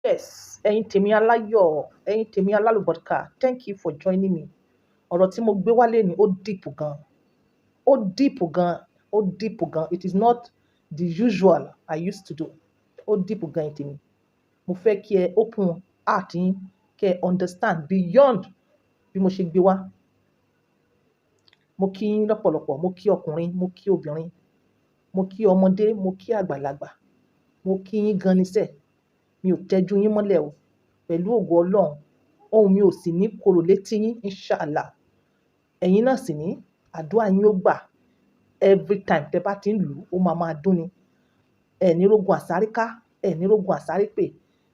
Yes, ẹ̀yin tèmi aláyọ̀, ẹ̀yin tèmi alálùbọ́dìkà, thank you for joining me. Ọ̀rọ̀ tí mo gbé wálé ni ó deep gan, ó deep gan, ó deep gan. It is not the usual I used to do. Ó deep gan ẹ̀yin tèmi. Mo fẹ́ kí ẹ open heart yín, kí ẹ understand beyond bí mo ṣe gbé wá. Mo kí yín lọ́pọ̀lọpọ̀, mo kí ọkùnrin, mo kí obìnrin, mo kí ọmọdé, mo kí àgbàlagbà, mo kí yín gan ni sẹ́. Mi ò tẹ́jú yín mọ́lẹ̀ o. Pẹ̀lú ògo Ọlọ́run, ohùn mi ò sì ní korò létí yín, inshallah. Ẹ̀yin náà sì ní àdúrà yín ó gbà every time tẹ bá ti ń lù ó máa dún ni. Ẹ ní rógun àsáríká, ẹ ní rógun àsárípè,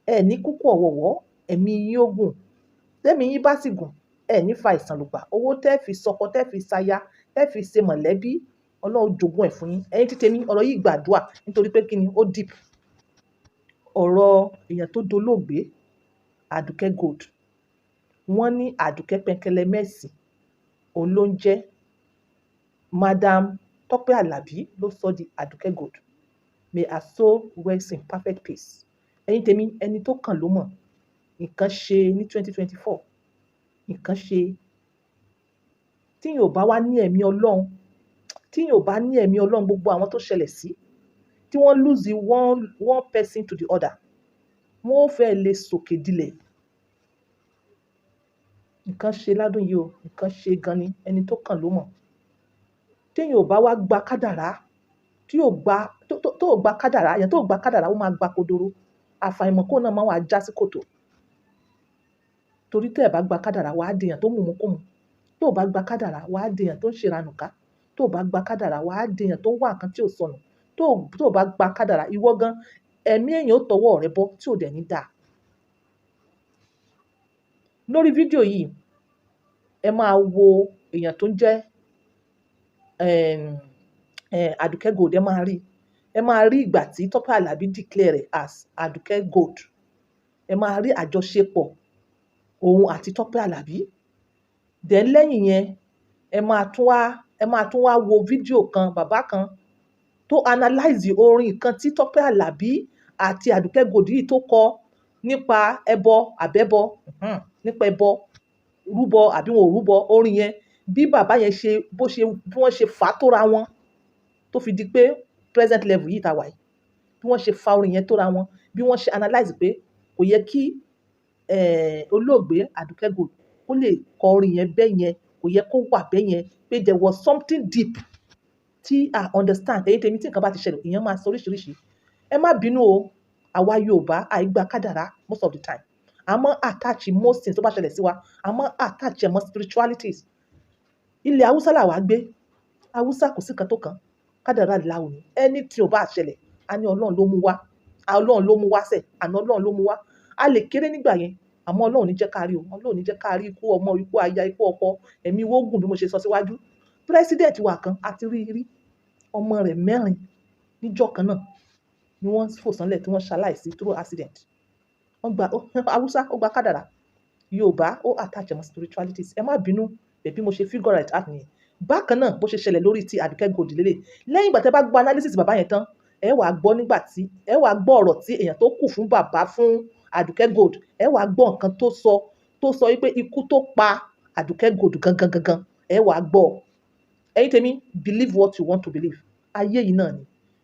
ẹ ní kúkú ọ̀wọ̀wọ́, ẹ̀mí yín ó gùn. Tẹ́mi yín bá sì gùn, ẹ ní fa àìsàn lùgbà. Owó tẹ́ fi sọkọ, tẹ́ fi saya, tẹ́ fi ṣe mọ̀lẹ́bí, Ọlọ́run jogún ẹ̀ fún yín. Ẹ̀yin tí tèmi, ọ̀rọ̀ yìí gbàdúrà nítorí pé kí ni ó deep. Ọ̀rọ̀ èèyàn tó dolóògbé, Àdùkẹ́ Gold. Wọ́n ní Àdùkẹ́ Pẹ̀nkẹ́lẹ́ Mercy, òun ló ń jẹ́. Madam Tọ́pẹ́ Àlàbí ló sọ di Àdùkẹ́ Gold. May her soul rest in perfect peace. Ẹ̀yin tèmi, ẹni tó kàn ló mọ̀. Nǹkan ṣe ní 2024. Nǹkan ṣe. Tí yóò bá wá ní ẹ̀mí Ọlọ́run, tí yóò bá ní ẹ̀mí Ọlọ́run, gbogbo àwọn tó ṣẹlẹ̀ sí, tí wọ́n lose one person to the other, wọ́n ó fẹ́ lè sòkè dilẹ̀. Nǹkan ṣe ládùn yìí o, nǹkan ṣe gan ni, ẹni tó kàn ló mọ̀. Téèyàn ò bá wá gba kádàrá, tí ò gba kádàrá, èèyàn tó gba kádàrá ó máa gba kodoro. Àfàìmọ̀ kó náà máa wá já sí kòtò. Torí tẹ́ ẹ bá gba kádàrá, wàá di èèyàn tó mùmúkùmù. Tó bá gba kádàrá, wàá di èèyàn tó ń ṣeranù ká. Tó bá gba kádàrá, wàá di èèyàn tó ń wá nǹkan tí ò sọnù. Tó bá gba kádàrá, ìwọ gan, ẹ̀mí èèyàn ó tọwọ́ rẹ bọ́ tí ò dẹ̀ ní dáa. Lórí fídíò yìí, ẹ máa wo èèyàn tó ń jẹ́ Àdùkẹ́ Gold. Ẹ máa rí ìgbà tí Tọ́pẹ́ Àlàbí declare rẹ̀ as Àdùkẹ́ Gold. Ẹ máa rí àjọṣepọ̀ òun àti Tọ́pẹ́ Àlàbí. Then lẹ́yìn yẹn, ẹ máa tún wá wo fídíò kan, bàbá kan tó analyze orin kan tí Tọ́pẹ́ Àlàbí àti Àdùkẹ́ Gold yìí tó kọ nípa ẹbọ àbẹ́bọ, nípa ẹbọ, rúbọ àbí wọn ò rúbọ. Orin yẹn, bí bàbá yẹn ṣe, bí wọ́n ṣe fà á tóra wọn tó fi di pé present level yìí ta wà yìí. Bí wọ́n ṣe fa orin yẹn tóra wọn, bí wọ́n ṣe analyze pé kò yẹ kí olóògbé Àdùkẹ́ Gold kó lè kọ orin yẹn bẹ́ẹ̀ yẹn, kò yẹ kó wà bẹ́ẹ̀ yẹn, pé there was something deep tí I understand. Ẹ̀yin tèmi, tí nǹkan bá ti ṣẹlẹ̀, èèyàn máa sọ oríṣiríṣi. Ẹ má bínú o, àwa Yorùbá àìgbà kádàrá most of the time. A máa attach most things tó bá ṣẹlẹ̀ sí wa, a máa attach ẹ̀ mọ́ spiritualities. Ilẹ̀ Haúsá là wá gbé. Haúsá kò sí kan tó kan. Kádàrá láwo ni. Ẹni tí ò bá ṣẹlẹ̀, a ní Ọlọ́run ló mú wá. Ọlọ́run ló mú wá sẹ̀, àná Ọlọ́run ló mú wá. A lè kéré nígbà yẹn, àmọ́ Ọlọ́run ní jẹ́ ká rí o. Ọlọ́run ní jẹ́ ká rí ikú ọmọ, ikú aya, ikú ọkọ, ẹ̀mí wó gùn bí mo ṣe sọ síwájú. President wa kan àti rí ọmọ rẹ̀ 4 níjọ́ kan náà ni wọ́n fò sánlẹ̀ tí wọ́n ṣaláìsí through accident. Haúsá ó gba kádàrá. Yorùbá ó attach ẹ̀ mọ́ spiritualities. Ẹ má bínú, bí mo ṣe figure it out nìyẹn. Bákan náà bó ṣe ṣẹlẹ̀ lórí ti Àdùkẹ́ Gold lélẹ̀. Lẹ́yìn ìgbà tí ẹ bá gbọ́ analysis bàbá yẹn tán, ẹ wá gbọ́ ọ̀rọ̀ tí èèyàn tó kù fún bàbá fún Àdùkẹ́ Gold. Ẹ wá gbọ́ nǹkan tó sọ wípé ikú tó pa Àdùkẹ́ Gold gangan. Ẹ wá gbọ́. Ẹ̀yin tèmi, believe what you want to believe. Ayé yìí náà ni.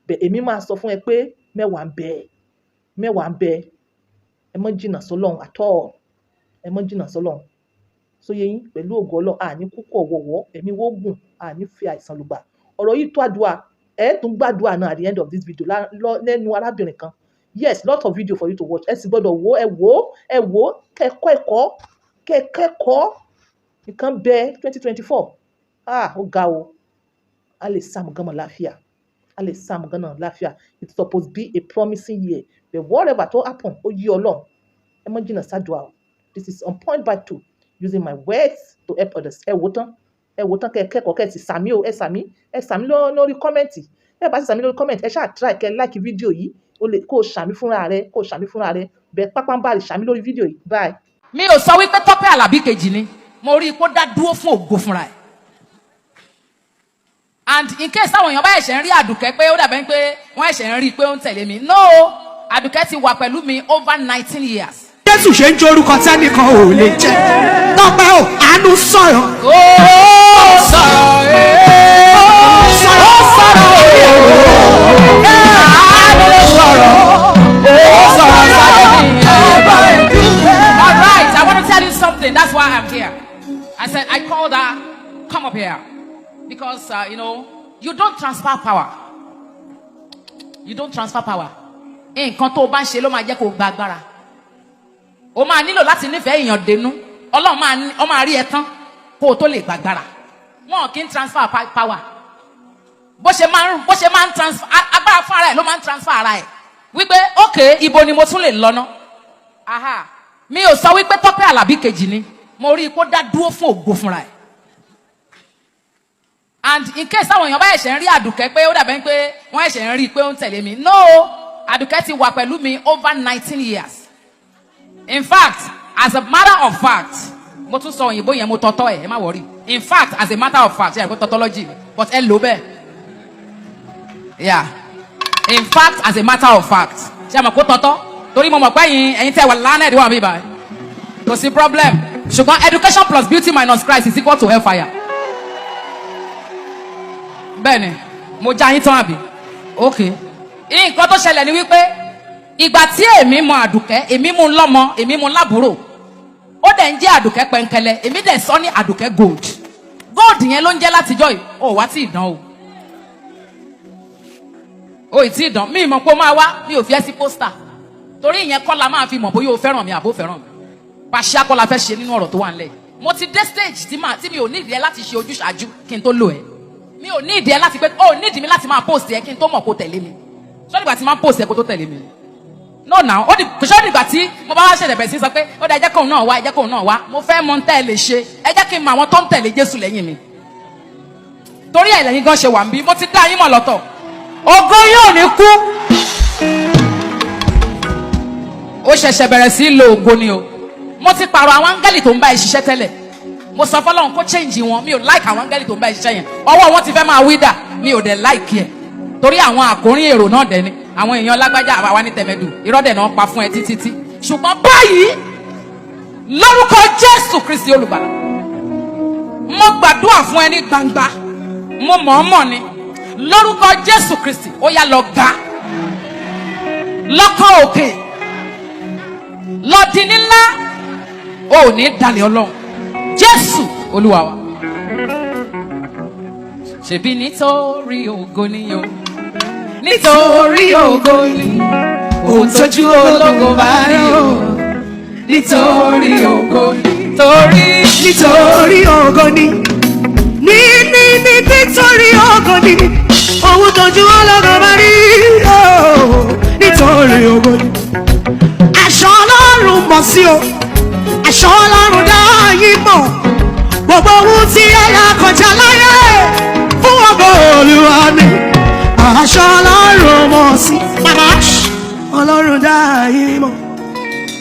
Bẹ̀ èmi máa sọ fún ẹ pé mẹ́wàá ń bẹ. Ẹ má jìnnà sọ́lọ́run at all. Ẹ má jìnnà sọ́lọ́run. Sóyé yín, pẹ̀lú ògo Ọlọ́run, àní kúkú ọ̀wọ̀wọ́, ẹ̀mí wó gùn, àní fi àìsàn lùgbà. Ọ̀rọ̀ yìí tó àdúrà. Ẹ tún gbàdúrà náà at the end of this video lẹ́nu arábìnrin kan. Yes, lot of video for you to watch. Ẹ sì gbọ́dọ̀ wò, kẹ́kọ̀ọ́. Nǹkan bẹ 2024. Ó ga o. A lè Sam gan mọ́ láfíà. It's supposed to be a promising year. But whatever tó happen, ó yí Ọlọ́run. Ẹ má jìnnà sádùá o. This is on point by 2. Using my words to help others. Ẹ wò tán kẹ́kọ̀ọ́ kẹ́ sì sàmí o. Ẹ sàmí lórí kọ́mẹ̀ntì. Ẹ bá sì sàmí lórí kọ́mẹ̀ntì, ẹ ṣáà try kẹ́ like fídíò yìí. Kó o sàmí fúnra rẹ. Bẹ́ẹ̀ pápánbárì sàmí lórí fídíò yìí. Bye. Mi ò sọ wípé Tọ́pẹ́ Àlàbí kejì ni. Mo rí i kó dá dúró fún ògo fúnra ẹ̀. And in case táwọn èèyàn bá ẹ̀ṣẹ̀ ń rí Àdùkẹ́ pé ó dàbẹ́ pé wọ́n ẹ̀ṣẹ̀ ń rí i pé ó ń tẹ̀lé mi. No, Àdùkẹ́ ti wà pẹ̀lú mi over 19 years. Jésù ṣe ń jẹ́ orúkọ tẹ́nìkan ò lè jẹ́. Tọ́pẹ́ ò àánú sọ̀rọ̀. Ó sọ̀rọ̀ All right, I want to tell you something. That's why I'm here. I said, I called her, come up here. Because, you don't transfer power. You don't transfer power. Nǹkan tó bá ń ṣe ló máa jẹ́ kó gba agbára. O máa nílò láti nífẹ̀ẹ́ èèyàn dénú. Ọlọ́run máa rí ẹ tán kó o tó lè gba agbára. Wọn kì í transfer power. Bó ṣe máa ń transfer agbára fún ara ẹ̀ ló máa ń transfer ara ẹ̀. Wípé okay, ibo ni mo tún lè lọ ná. Aha. Mi ò sọ wípé Tọ́pẹ́ Àlàbí kejì ni. Mo rí i kó dá dúró fún ògo fúnra ẹ̀. And in case àwọn èèyàn bá ẹ̀ṣẹ̀ ń rí Àdùkẹ́ pé ó dàbẹ́ pé wọ́n ẹ̀ṣẹ̀ ń rí i pé ó ń tẹ̀lé mi. No, Àdùkẹ́ ti wà pẹ̀lú mi over 19 years. In fact, as a matter of fact, mo tún sọ òyìnbó yẹn mo tọ́tọ́ ẹ̀ má worry. In fact, as a matter of fact, ṣe àgbẹ̀ tautology but ẹ lò bẹ́ẹ̀. Yeah. In fact, as a matter of fact, ṣe àmọ̀ kó tọ́tọ́ torí mo mọ̀ pé ẹ̀yin tẹ́ wà lánàá ẹ̀dínwó àmì ìbá kò sí problem. Ṣùgbọ́n education plus beauty minus Christ is equal to hellfire. Bẹ́ẹ̀ni, mo já yín tán àbí? Okay. Nǹkan tó ṣẹlẹ̀ ni wípé ìgbà tí èmi mọ Àdùkẹ́, èmi mú lọ́mọ, èmi mú lábúrò. Ó dẹ̀ ń jẹ́ Àdùkẹ́ pẹ̀nkẹ́lẹ́, èmi dẹ̀ sọ ní Àdùkẹ́ gold. Gold yẹn ló ń jẹ́ látijọ́ yìí. Ó wá tí ì dán o. O ì tí ì dán. Mi mọ̀ pé ó máa wá, mi ò fi ẹ́ sí pósítà. Torí ìyẹn kọ́ la máa fi mọ̀ bóyá o fẹ́ràn mi àbó fẹ́ràn mi. Pàṣẹ akọ́ la fẹ́ ṣe nínú ọ̀rọ̀ tó wà nílẹ̀. Mo ti dé stage tí mi ò ní ìdí ẹ láti ṣe ojúṣàájú kí n tó lò ẹ́. Mi ò ní ìdí ẹ láti pé ó ní ìdí mi láti máa post ẹ kí n tó mọ̀ kó tẹ̀lé mi. Ṣé ìgbà tí máa post ẹ kó tó tẹ̀lé mi? No now, ṣé ìgbà tí mo bá wá ṣẹ̀ṣẹ̀ bẹ̀rẹ̀ sí sọ pé ó dá ẹ jẹ́ kóun náà wá, ẹ jẹ́ kóun náà wá. Mo fẹ́ mọ̀ ń tẹ́ ẹ lè ṣe. Ẹ jẹ́ kí n mọ àwọn tó ń tẹ̀lé Jésù lẹ́yìn mi. Torí ẹ̀ lẹ́yìn gan ṣe wà ń bí. Mo ti dá yín mọ̀ lọ́tọ̀. Ògo yóò ní kú. Ó ṣẹ̀ṣẹ̀ bẹ̀rẹ̀ sí lo ògo ni o. Mo ti pààrọ̀ àwọn áńgẹ́lì tó ń bá ẹ ṣiṣẹ́ tẹ́lẹ̀. Mo sọ fọ́lọ́run kó change wọn. Mi ò like àwọn áńgẹ́lì tó ń bá ẹ ṣiṣẹ́ yẹn. Ọwọ́ wọn ti fẹ́ máa wídà. Mi ò dẹ̀ like ẹ̀. Torí àwọn àkórín èrò náà dẹ̀ ni. Àwọn èèyàn lágbájá àwa ní tẹ̀mẹ́dù. Irọ́dẹ̀ náà pa fún ẹ títí. Ṣùgbọ́n báyìí lórúkọ Jésù Kristi olùgbàlà. Mo gbàdúrà fún ẹ ní gbangba. Mo mọ̀ọ́mọ̀ ni. Lórúkọ Jésù Kristi ó yá lọ ga. Lọ́kàn òkè. Lọ́dí nílá. O ò ní dalẹ̀ Ọlọ́run. Jésù Olúwa wa. Ṣebí nítorí ògo ni o. Nítorí ògo ni. Ohun tójú ológo bá rí o. Nítorí ògo ni. Nítorí ògo ni. Nítorí ògo ni. Ohun tójú ológo bá rí o. Nítorí ògo ni. Aṣọ Ọlọ́run mọ̀ sí o. Aṣọ Ọlọ́run dá yín mọ̀. Gbogbo ohun tí ẹ là kọjá láyé fún ògo Olúwa ni. Aṣọ Ọlọ́run mọ̀ sí. Bàbá Ọlọ́run dá yín mọ̀.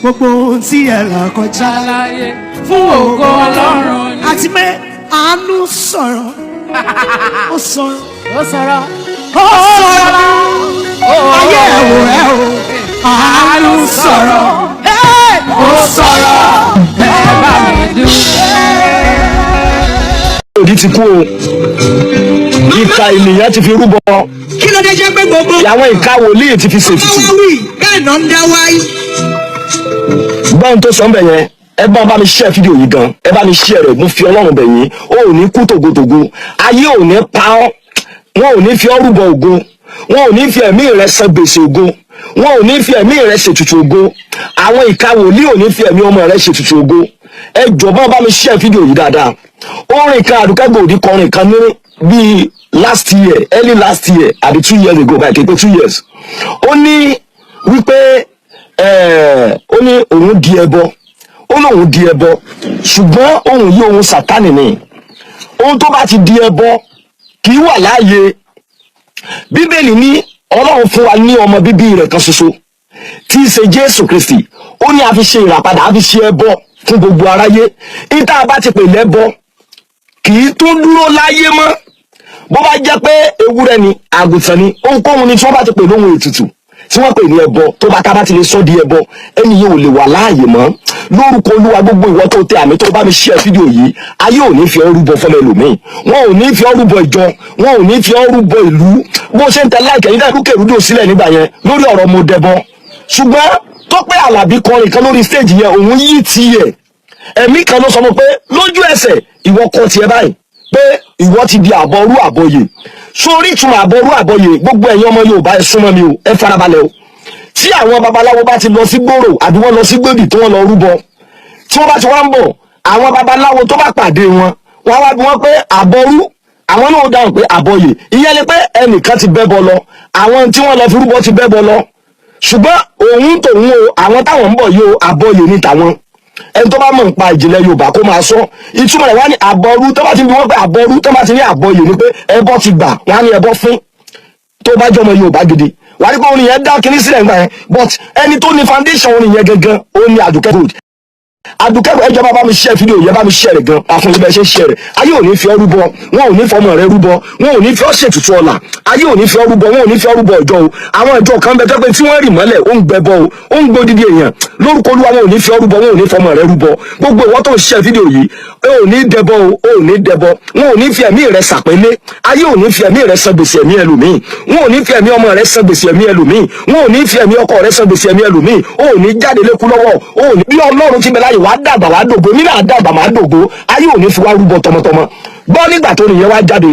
Gbogbo ohun tí ẹ là kọjá láyé fún ògo Ọlọ́run ni. Àti pé àánú sọ̀rọ̀. Ó sọ̀rọ̀. Ó sọ̀rọ̀. Ó sọ̀rọ̀. Ayé ẹ̀wò ẹ̀ o. Àánú sọ̀rọ̀. Ó sọ̀rọ̀. Ẹ bá mi dúpẹ́. Òdì ti kú o. Ìka ènìyàn ti fi rúbọ. Kí ló dé jẹ́ pé gbogbo. Àwọn ìka wòlíì ti fi ṣètùtù. Wọ́n wí bẹ́ẹ̀ náà ń dá wáyé. Gbọ́n tó sọ ń bẹ̀ yẹn. Ẹ bá mi share fídíò yìí gan. Ẹ bá mi share rẹ̀. Mo fi Ọlọ́run bẹ̀ yín. O ò ní kú tògótògó. Ayé ò ní pa ọ́. Wọn ò ní fi ọ́ rúbọ ògo. Wọn ò ní fi ẹ̀mí rẹ̀ san gbèsè ògo. Wọn ò ní fi ẹ̀mí rẹ̀ ṣètùtù ògo. Àwọn ìka wòlíì ò ní fi ẹ̀mí ọmọ rẹ̀ ṣètùtù ògo. Ẹ jọ̀ọ́ bá mi share fídíò yìí dáadáa. Orin kan Àdùkẹ́ Gold kọrin kan ní bíi early last year àbí 2 years ago báyìí képe 2 years. Ó ní wípé ó ní òun di ẹbọ. Ó lóun di ẹbọ. Ṣùgbọ́n òun yí ohun Sátánì ni. Ohun tó bá ti di ẹbọ kì í wà láàyè. Bíbélì ní Ọlọ́run fún wa ní ọmọ bíbí rẹ̀ kan ṣoṣo tí í ṣe Jésù Kristi. Ó ní a fi ṣe ìràpadà, a fi ṣe ẹbọ fún gbogbo aráyé. Ìta bá ti pè lẹ́bọ kì í tún dúró láyé mọ́. Bó bá jẹ́ pé ewúrẹ́ ni àgùntàn ni ohunkóhun ni tí wọ́n bá ti pè lóhun ètùtù tí wọ́n pè ní ẹbọ tó bá ká bá ti lè sọ di ẹbọ ẹni yìí ò lè wà láàyè mọ́ lórúkọ Olúwa gbogbo ìwọ tó tẹ àmì tó bá mi share fídíò yìí ayé ò ní fi ọ́ rúbọ fọmọ ẹlòmíì wọn ò ní fi ọ́ rúbọ ìjọ wọn ò ní fi ọ́ rúbọ ìlú bó ṣe ń tẹ láìkẹ́ yín dẹ́rù kèrúdò sílẹ̀ nígbà yẹn lórí ọ̀rọ̀ mo dẹbọ ṣùgbọ́n Tọ́pẹ́ Àlàbí kọrin kan lórí stage yẹn òun yí tiẹ̀ ẹ̀mí kan ló sọ mọ́ pé lójú ẹsẹ̀ ìwọ kọ tiẹ̀ báyìí pé ìwọ ti di àbọrú àbọyè sórí ìtumọ̀ àbọrú àbọyè gbogbo ẹ̀yin ọmọ Yorùbá ẹ súnmọ́ mi o ẹ farabalẹ̀ o tí àwọn babaláwo bá ti lọ sí gbòòrò àbí wọ́n lọ sí gbòdì tí wọ́n lọ rúbọ tí wọ́n bá ti wá ń bọ̀ àwọn babaláwo tó bá pàdé wọn wọ́n wá bí wọ́n pé àbọrú àwọn náà dáhùn pé àbọyè ìyẹn ni pé ẹnìkan ti bẹ́bọ lọ àwọn tí wọ́n lọ fi rúbọ ti bẹ́bọ lọ ṣùgbọ́n òun tòun o àwọn táwọn ń bọ̀ yìí o àbọyè ní tàwọn ẹni tó bá mọ̀ nípa ìjìnlẹ̀ Yorùbá kó máa sọ ìtumọ̀ rẹ̀ wá ní àbọrú tó bá ti bí wọ́n pé àbọrú tó bá ti ní àbọyè ni pé ẹbọ ti gbà wọ́n á ní ẹbọ fún tó bá jọmọ Yorùbá gidi wà á rí pé orin yẹn dá kinní sílẹ̀ nígbà yẹn but ẹni tó ní foundation orin yẹn gangan ó ní Àdùkẹ́ Gold Àdùkẹ́ ẹjọ́ bá mi share fídíò yẹn bá mi share rẹ̀ gan àfún ibẹ̀ ṣe share rẹ̀ ayé ò ní fi ọ́ rúbọ wọn ò ní fi ọmọ rẹ̀ rúbọ wọn ò ní fi ọ́ ṣètùtù ọ̀la ayé ò ní fi ọ́ rúbọ wọn ò ní fi ọ́ rúbọ ìjọ o àwọn ìjọ kan bẹ tẹ́pẹ́ tí wọ́n rì mọ́lẹ̀ ó ń gbẹbọ o ó ń gbó dídí èèyàn lórúkọ Olúwa wọn ò ní fi ọ́ rúbọ wọn ò ní fi ọmọ rẹ̀ rúbọ gbogbo ìwọ tó ń share fídíò yìí ò ní dẹbọ o ò ní dẹbọ wọn ò ní fi ẹ̀mí rẹ̀ sàpélé ayé ò ní fi ẹ̀mí rẹ̀ san gbèsè ẹ̀mí ẹlòmíì wọn ò ní fi ẹ̀mí ọmọ rẹ̀ san gbèsè ẹ̀mí ẹlòmíì wọn ò ní fi ẹ̀mí ọkọ rẹ̀ san gbèsè ẹ̀mí ẹlòmíì ò ní jáde lékú lọ́wọ́ ò ní bí Ọlọ́run ti bẹ láyé wàá dàgbà wàá dògbò nínú àdàgbà máa dògbò ayé ò ní fi wá rúbọ tọmọtọmọ gbọ́ nígbà tó nìyẹn wá jáde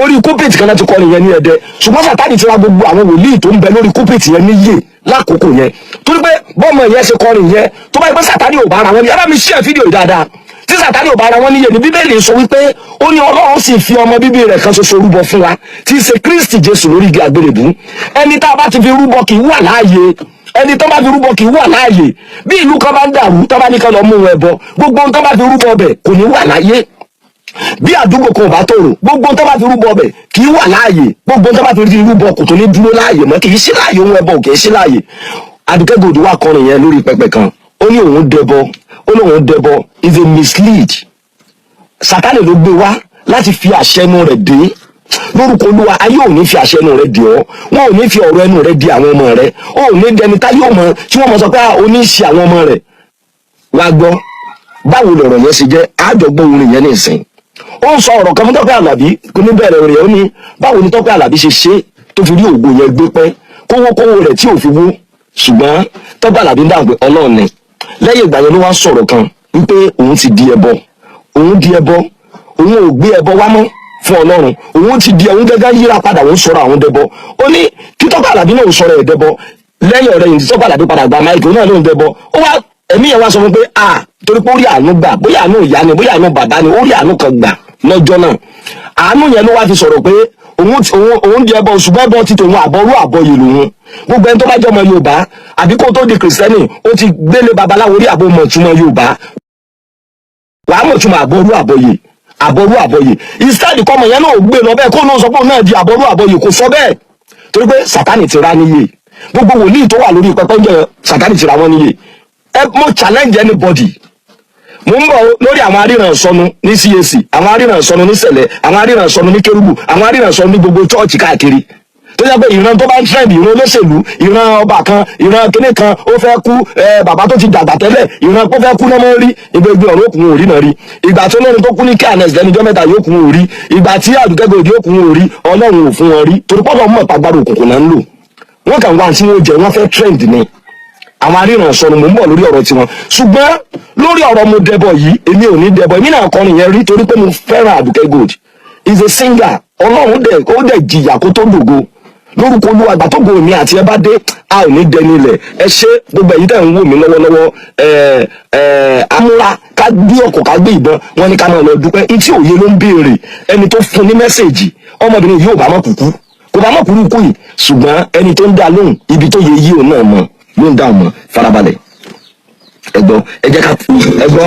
orí kúpìtì kan náà ti kọ́ nìyẹn ní Ẹdẹ ṣùgbọ́n Sátánì ti ra gbogbo àwọn wòlíì tó ń bẹ lórí kúpìtì yẹn níyè lákòókò yẹn torí pé bọ́ọ̀mọ yẹn ṣe kọ́ nìyẹn tó bá yẹ pé Sátánì ò bá ara wọn ní ara mi share fídíò yìí dáadáa tí Sátánì ò bá ara wọn níyè ní Bíbélì sọ wípé ó ní Ọlọ́run sì fi ọmọ bíbí rẹ̀ kan ṣoṣo rúbọ fún wa tí í ṣe Kristi Jésù lórí igi àgbélébùú ẹni tá a bá ti fi rúbọ kì í wà láàyè ẹni tó bá fi rúbọ kì í wà láàyè bí ìlú kan bá ń dàrú tó bá ní kan lọ mú wọn ẹbọ gbogbo ohun tó bá fi rúbọ bẹ̀ kò ní wà láàyè bí àdúgbò kan ò bá tòrò gbogbo ohun tó bá fi rúbọ bẹ̀ kì í wà láàyè gbogbo ohun tó bá fi rúbọ kò tó ní dúró láàyè mọ́ kì í sí láàyè ohun ẹbọ kì í sí láàyè Àdùkẹ́ Gold wà kọrin yẹn lórí pẹpẹ kan ó ní òun dẹbọ ó ní òun dẹbọ is a mislead Sátánì ló gbé wá láti fi àṣẹ inú rẹ̀ dé lórúkọ Olúwa ayé ò ní fi àṣẹ ẹnu rẹ di ọ wọn ò ní fi ọ̀rọ̀ ẹnu rẹ di àwọn ọmọ rẹ ó ò ní dẹni táyé ọmọ tí wọn mọ sọ pé ó ní ṣe àwọn ọmọ rẹ wá gbọ́ báwo lọ̀rọ̀ yẹn ṣe jẹ́ àjọgbọ́ orin yẹn ní ìsìn ó ń sọ ọ̀rọ̀ kan fún Tọ́pẹ́ Àlàbí kò ní bẹ̀rẹ̀ orin yẹn ó ní báwo ni Tọ́pẹ́ Àlàbí ṣe ṣe tó fi rí ògo yẹn gbé pẹ́ kówó rẹ̀ tí ò fi wó ṣùgbọ́n Tọ́pẹ́ Àlàbí ń dáhùn pé Ọlọ́run ni lẹ́yìn ìgbà yẹn ló wá sọ̀rọ̀ kan wípé òun ti di ẹbọ òun ò gbé ẹbọ wá mọ́ fún Ọlọ́run òun ti di òun gẹ́gẹ́ yíra padà òun sọ̀rọ̀ àwọn dẹbọ ó ní tí Tọ́pẹ́ Àlàbí náà sọ̀rọ̀ ẹ̀ dẹbọ lẹ́yìn ọ̀rẹ́ yìí tí Tọ́pẹ́ Àlàbí padà gba máìkì òun náà ló ń dẹbọ ó wá ẹ̀mí yẹn wá sọ fún pé torí pé ó rí àánú gbà bóyá àánú ìyá ni bóyá àánú bàbá ni ó rí àánú kan gbà lọ́jọ́ náà àánú yẹn ló wá fi sọ̀rọ̀ pé òun di ẹbọ ṣùgbọ́n ẹbọ ti tòun àbọrú àbọyè lòun gbogbo ẹni tó bá jọmọ Yorùbá àbí kó tó di kìrìsìtẹ́nì ó ti gbélé babaláwo rí àbò mọ̀túmọ̀ Yorùbá wàá mọ̀túmọ̀ àbọrú àbọyè instead kọ́mọ yẹn náà gbé lọ bẹ́ẹ̀ kó náà sọ pé òun náà di àbọrú àbọyè kò sọ bẹ́ẹ̀ torí pé Sátánì ti ra níyè gbogbo wòlíì tó wà lórí pẹpẹ ń jẹ Sátánì ti ra wọn níyè mo challenge anybody mo ń bọ̀ lórí àwọn aríran sọnù ní CAC àwọn aríran sọnù ní Sẹ̀lẹ̀ àwọn aríran sọnù ní Kérúbù àwọn aríran sọnù ní gbogbo chọ́ọ̀chì káàkiri tó yẹ pé ìran tó bá ń trend ìran olóṣèlú ìran ọba kan ìran kíní kan ó fẹ́ kú bàbá tó ti dàgbà tẹ́lẹ̀ ìran tó fẹ́ kú náà mọ́ rí ìgbẹ́gbẹ́ ọ̀rọ̀ òkun òrí náà rí ìgbà tó lẹ́nu tó kú ní KNS lẹ́nujọ́ mẹ́ta yóò kún òrí ìgbà tí Àdùkẹ́ Gold yóò kún òrí Ọlọ́run ò fún wọn rí torí pọ́lọ́ mọ̀ pàgbára òkùnkùn náà ń lò wọ́n kàn wá tí wọ́n jẹ wọ́n fẹ́ trend ni àwọn aríran sọnù mò ń bọ̀ lórí ọ̀rọ̀ tiwọn ṣùgbọ́n lórí ọ̀rọ̀ mo dẹbọ yìí èmi ò ní dẹbọ èmi náà kọrin yẹn rí torí pé mo fẹ́ràn Àdùkẹ́ Gold is a singer Ọlọ́run ó dẹ̀ jìyà kó tó dògo lórúkọ Olúwa àgbà tó go mi àti ẹ bá dé a ò ní dẹni ilẹ̀ ẹ ṣe gbogbo ẹ̀yin tẹ́ ń wò mí lọ́wọ́lọ́wọ́ amúra ká gbé ọkọ̀ ká gbé ìbọn wọn ní ká máa lọ dúpẹ́ etí òye ló ń béèrè ẹni tó fún ní mẹ́sẹ̀gì ọmọbìnrin yìí ò bá mọ̀ kúkú kò bá mọ̀ kúrú kú yìí ṣùgbọ́n ẹni tó ń dá lóhùn ibi tó yẹ yí òun náà mọ̀ ló ń dá ọmọ farabalẹ̀ ẹgbọ́ ẹ jẹ́ ká ẹgbọ́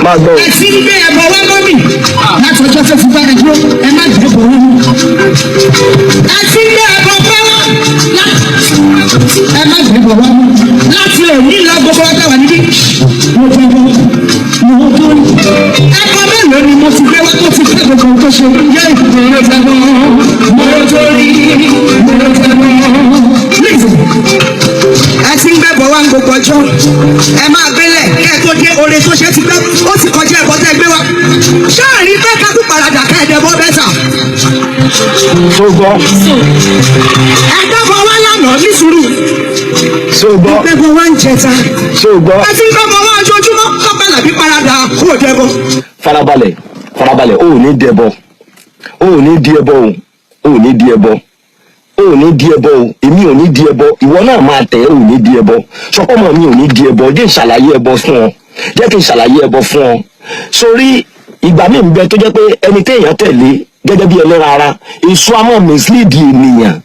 máa gbọ́. ẹ ti ń gbé ẹbọ wá mọ́mì láti ọjọ́ tó ti bá ẹ dúró ẹ má dìbò bò wọ́n mú. ẹ ti ń gbé ẹbọ wá ẹ má dìbò wọ́n mú. láti òní lọ gbogbo ọjọ́ wà níbí. mo tó ní. ẹbọ mélòó ni mo ti gbé wá tó ti fẹ́ gbogbo nǹkan ṣe. yẹ ìfúnni ló fẹ́ bọ́ mo tó ní mo tó ní. ẹ ti ń gbẹ́bọ̀ wá gbogbo ọjọ́ ẹ máa gbélẹ̀ kẹ́ ẹ tó dé oore tó ṣe ti gbẹ́ ó ti kọjá ẹ̀bọ tẹ́ gbé wá ṣáàrí pé ká tún paradà ká ẹ̀dẹ̀bọ̀ bẹ́tà. tó gbọ́. ẹ̀dẹ̀bọ̀ wá lánàá ní sùúrù. tó gbọ́. ẹ̀dẹ̀bọ̀ wá ń jẹta. tó gbọ́. ẹ ti ń gbẹ́bọ̀ wá ojoojúmọ́ kọ́pẹ́ làbí paradà kó o dẹ́bọ̀. farabalẹ̀ farabalẹ̀ o ò ní di ẹbọ o ò ní di ẹbọ o ò ní di ẹbọ o ò ní di ẹbọ o èmi ò ní di ẹbọ ìwọ náà máa tẹ̀ ò ní di ẹbọ sọpọ́mọ mi ò ní di ẹbọ jẹ́ n ṣàlàyé ẹbọ fún ọ jẹ́ kí n ṣàlàyé ẹbọ fún ọ sórí ìgbà mi ń bẹ tó jẹ́ pé ẹni téèyàn tẹ̀lé gẹ́gẹ́ bí ẹlẹ́ran ara èso àmọ́ mislead ènìyàn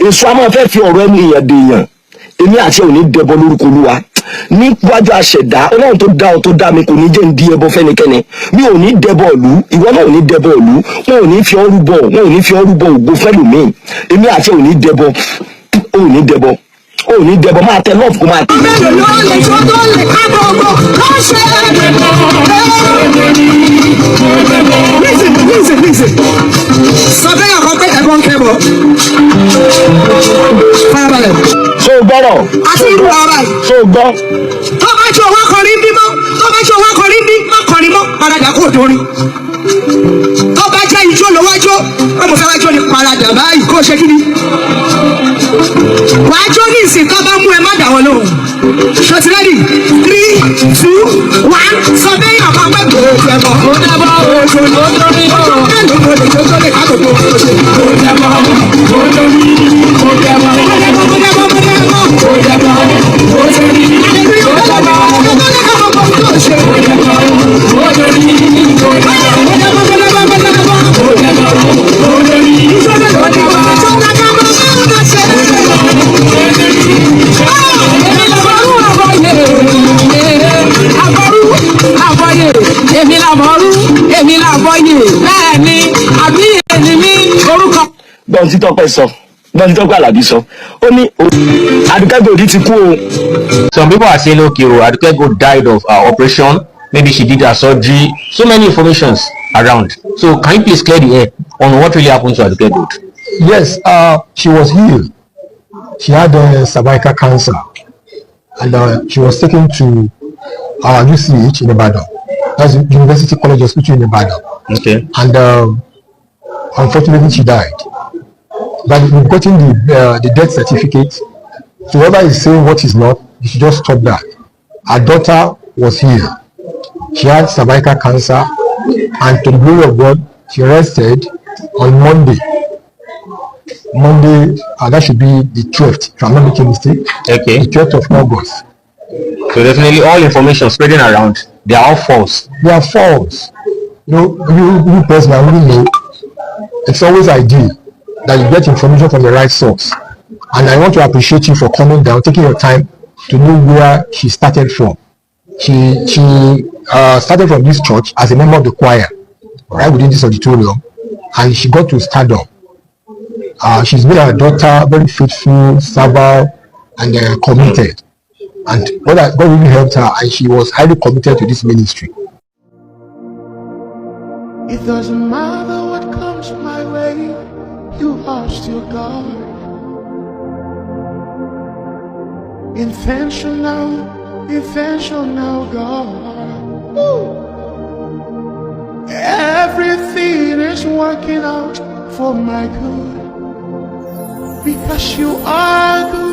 èso àmọ́ fẹ́ fi ọ̀rọ̀ ẹnu èèyàn dèèyàn èmi àti ò ní dẹbọ lórúkọ Olúwa níwájú àṣẹdá Ọlọ́run tó dá ọ tó dá mi kò ní jẹ́ ń di ẹbọ fẹ́nikẹ́ni mi ò ní dẹbọ ìlú ìwọ náà ò ní dẹbọ ìlú wọn ò ní fi ọrú bọ wọn ò ní fi ọrú bọ ògo fẹ́lòmíì èmi àti ò ní dẹbọ ò ní dẹbọ ò ní dẹbọ máa tẹ lọ́ọ̀fù kó máa tẹ. mélòó ló lè tó tó lè kábọ̀ ọgbọ̀ lọ́sẹ̀. listen sọ bẹ́ẹ̀ yàn kan pé ẹ̀bọ̀n kẹ́bọ̀ farabalẹ̀. so gbọ́rọ̀. àti ìlú ara yìí. so gbọ́. tó bá jẹ́ òwá kọrin bí mọ́ tó bá jẹ́ òwá kọrin bí má kọrin mọ́ paradà kó dorin. tó bá jẹ́ ijó lọ́wọ́jọ́ ọmọ fẹ́ wájú ni paradà báyìí kó ṣe kí ni. wàá jó ní ìsìn tó bá mú ẹ má dà wọ́n lóhùn. ṣọtí rẹ́dì 3, 2, 1 sọ bẹ́ẹ̀ yàn kan pé kò jẹ́ bọ̀. kò jẹ́ bọ̀ oṣù ló lórí bọ̀. ẹnu kò lè tó tó lè ká gbogbo oṣù. kò jẹ́ bọ̀ kò lórí kò jẹ́ bọ̀ kò jẹ́ bọ̀ kò jẹ́ bọ̀ kò jẹ́ bọ̀ kò jẹ́ bọ̀ kò lórí kò jẹ́ bọ̀ kò lè ká gbogbo oṣù. kò jẹ́ bọ̀ kò lórí kò jẹ́ bọ̀ kò jẹ́ bọ̀ kò jẹ́ bọ̀ kò jẹ́ bọ̀ kò jẹ́ bọ̀ kò lórí ìṣòro kò jẹ́ bọ̀ tó ká ká gbogbo oṣù. Èmi làbọ̀rú, èmi làbọ̀yè, bẹ́ẹ̀ ni, àbí èmi ní orúkọ. gbọ́n tí Tọ́pẹ́ sọ gbọ́n tí Tọ́pẹ́ Àlàbí sọ ó ní Àdùkẹ́ Gold ti kú o. Some people are saying, okay, Aduke Gold died of operation. Maybe she did her surgery. So many informations around. So can you please clear the air on what really happened to Aduke Gold? Yes, she was healed. She had cervical cancer, and she was taken to UCH in Ibadan. That's the University College Hospital in Ibadan. Okay. And unfortunately, she died. But we've gotten the death certificate. So whoever is saying what is not, you should just stop that. Her daughter was healed. She had cervical cancer, and to the glory of God, she rested on Monday. That should be the 12th, if I'm not making a mistake. Okay. The 12th of August. So definitely all information spreading around, they are all false. They are false. You personally, I wouldn't know. It's always ideal that you get information from the right source. And I want to appreciate you for coming down, taking your time to know where she started from. She started from this church as a member of the choir, right within this auditorium, and she got to stardom. She's made her daughter very faithful, stable, and committed. And God really helped her, and she was highly committed to this ministry. It doesn't matter what comes my way, you are still God. Intentional God. Woo. Everything is working out for my good, because you are good.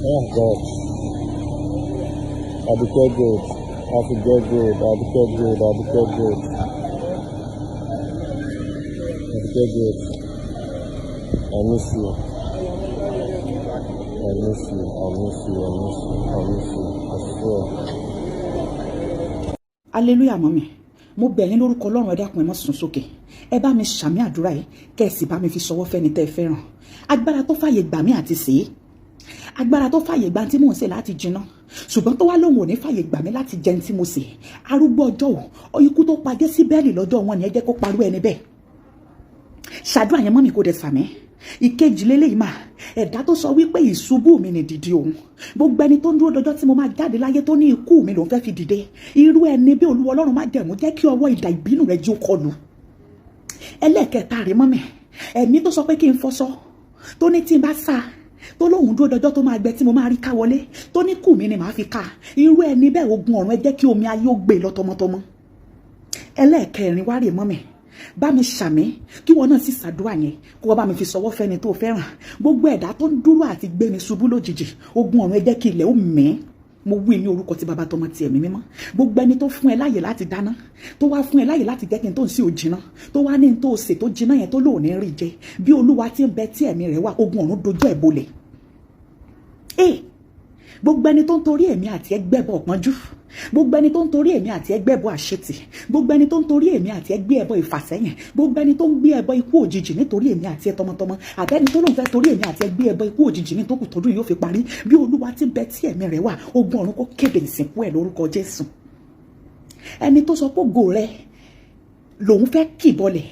Oh God. Aduke Gold. Aduke Gold. Aduke Gold. Aduke Gold. Aduke Gold. I miss you. I miss you. I miss you. I miss you. I miss you. I swear. Hallelujah, mọ́mì. Mo bẹ̀ yín lórúkọ Ọlọ́run, ẹ dákun ẹ má sùn sókè. Ẹ bá mi ṣàmì àdúrà yìí, kẹ́ ẹ sì bá mi fi sọwọ́ fẹ́ni tẹ́ ẹ fẹ́ràn. Agbára tó fàyè gbà mí àti sèé. Agbára tó fàyè gbà tí mò ń ṣe láti jiná. Ṣùgbọ́n tó wá lóhùn ò ní fàyè gbà mí láti jẹun tí mo sè. Arúgbó ọjọ́ ò, ikú tó pa Jésíbẹ́lì lọ́jọ́ wọn ni ẹ jẹ́ kó parú ẹni bẹ́ẹ̀. Ṣàdúrà yẹn mọ́mì kò dẹ̀ sàmì. ìkejì lélẹ́yìí mà ẹ̀dá tó sọ wípé ìṣubú mi ni dìde òun, gbogbo ẹni tó ń dúró dọjọ́ tí mo máa jáde láyé tó ní ikú mi lòun fẹ́ fi dìde, irú ẹni bí Olúwa Ọlọ́run má jẹ̀mú jẹ́ kí ọwọ́ idà ìbínú rẹ̀ jí ó kọlù. ẹlẹ́ẹ̀kẹta rèé mọ́mì, ẹ̀mí tó sọ pé kí n fọṣọ tó ní tí n bá sá tó lóhùn dúró dọjọ́ tó máa gbẹ tí mo máa rí ká wọlé tó ní kù mí ni màá fi ká, irú ẹni bẹ́ẹ̀ ogun ọ̀run ẹ jẹ́ kí omi ayé ó gbé lọ tọmọtọmọ. ẹlẹ́ẹ̀kẹrin wá rèé mọ́mì, bá mi ṣàmì kí wọn náà sì ṣàdúrà yẹn kó wọn bá mi fi sọwọ́ fẹ́ni tó fẹ́ràn, gbogbo ẹ̀dá tó ń dúró àti gbé mi ṣubú lójijì, ogun ọ̀run ẹ jẹ́ kí ilẹ̀ ó mẹ́. Mo wí ní orúkọ tí baba tọmọ ti ẹ̀mí mímọ́, gbogbo ẹni tó fún ẹ láyè láti dáná, tó wá fún ẹ láyè láti jẹ́ kí n tó ń sí òjìnà, tó wá ní n tó ṣe tó jiná yẹn tó lóò ní rí jẹ, bí Olúwa ti ń bẹ tí ẹ̀mí rẹ̀ wà, ogun ọ̀run dojú ẹ̀ bolẹ̀. Gbogbo ẹni tó ń torí èmi àti ẹgbẹ́bọ ọ̀pọ̀njú, gbogbo ẹni tó ń torí èmi àti ẹgbẹ́bọ àṣetì, gbogbo ẹni tó ń torí èmi àti ẹgbẹ́ ẹbọ ìfàsẹ́yìn, gbogbo ẹni tó ń gbé ẹbọ ikú òjijì nítorí èmi àti ẹ tọmọtọmọ, àtẹni tó lóun fẹ́ torí èmi àti ẹgbẹ́ ẹbọ ikú òjijì ní tókù tọdún yóò fi parí, bí Olúwa ti bẹ tí ẹ̀mí rẹ̀ wà, ogun ọ̀run kó kéde ìsìnkú ẹ̀ lórúkọ Jésù. ẹni tó sọ pé ògo rẹ̀ lòun fẹ́ kìbọlẹ̀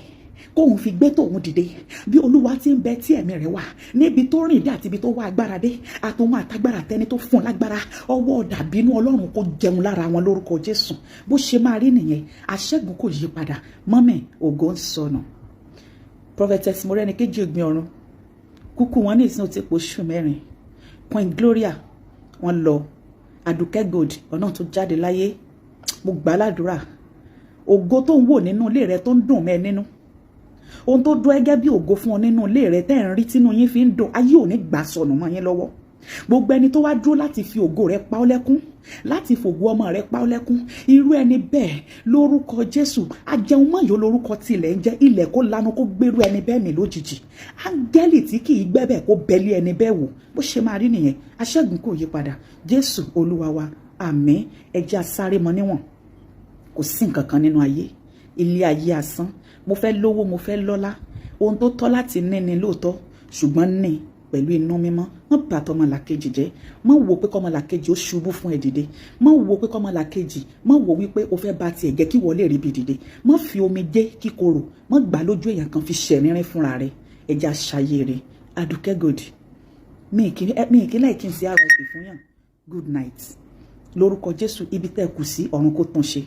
kóun fi gbé tóun dìde, bí Olúwa ti ń bẹ tí ẹ̀mí rẹ̀ wà, níbi tó rìn dé àti ibi tó wá agbára dé, àtòun àtagbára tẹni tó fún un lágbára, ọwọ́ dàbínú Ọlọ́run kó jẹun lára wọn lórúkọ Jésù. Bó ṣe máa rí nìyẹn, aṣẹ́gun kò yí padà. mọ́mì ògo ń sọnù. Prophetess Morenikeji Ògbìn Ọ̀run, kúkú wọn ní ìsìn ó ti pòṣù 4, Queen Gloria wọn lọ, Àdùkẹ́ Gold ọ̀nà tó jáde láyé. Mo gbà ládùúrà ògo tó ń wò nínú ilé rẹ tó ń dùn mẹ́ nínú, ohun tó dún ẹgẹ́ bí ògo fún ọ nínú ilé rẹ tẹ́ ń rí tínú yín fi ń dùn, ayé ò ní gbà sọnù mọ́ yín lọ́wọ́. Gbogbo ẹni tó wá dúró láti fi ògo rẹ pa ọ́ lẹ́kún, láti fògo ọmọ rẹ pa ọ́ lẹ́kún, irú ẹni bẹ́ẹ̀ lórúkọ Jésù ajẹun mọ́ yóò lórúkọ tí ilẹ̀ ń jẹ́, ilẹ̀ kó lanu kó gbérú ẹni bẹ́ẹ̀ mi lójijì, áńgẹ́lì tí kì í gbẹ́bẹ̀ kó bẹ́lí ẹni bẹ́ẹ̀ wò. Bó ṣe máa rí nìyẹn, aṣẹ́gun kò yí padà. Jésù Olúwa wa, àmín. Ẹ jẹ́ a sáré mọ́ níwọ̀n, kò sí nǹkan kan nínú ayé, ilé ayé asán. Mo fẹ́ lówó, mo fẹ́ lọ́lá, ohun tó tọ́ láti ní ni lóòótọ́, ṣùgbọ́n ní pẹ̀lú inú mímọ́. Má bà tọmọlàkejì jẹ́, má wo pé kọmọlàkejì ó ṣubú fún ẹ dìde, má wo pé kọmọlàkejì, má wo wípé o fẹ́ bá tiẹ̀ jẹ́ kí wọ́n lè rí bi dìde, má fi omi jẹ́ kíkorò, má gbà lójú èèyàn kan fi ṣẹ̀rínrín fúnra rẹ̀. Ẹja ṣayé rẹ̀. Àdùkẹ́ Gold, mi ìkílẹ̀ kí n sí RIP fún yàn. Good night. Lórúkọ Jésù, ibi tẹ́ kù sí ọ̀run kó tún ṣe.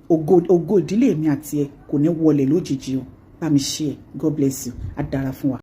Ògo ìdílé mi àti ẹ kò ní wọlé lójijì o. Bá mi ṣe ẹ. God bless you. Á dára fún wa.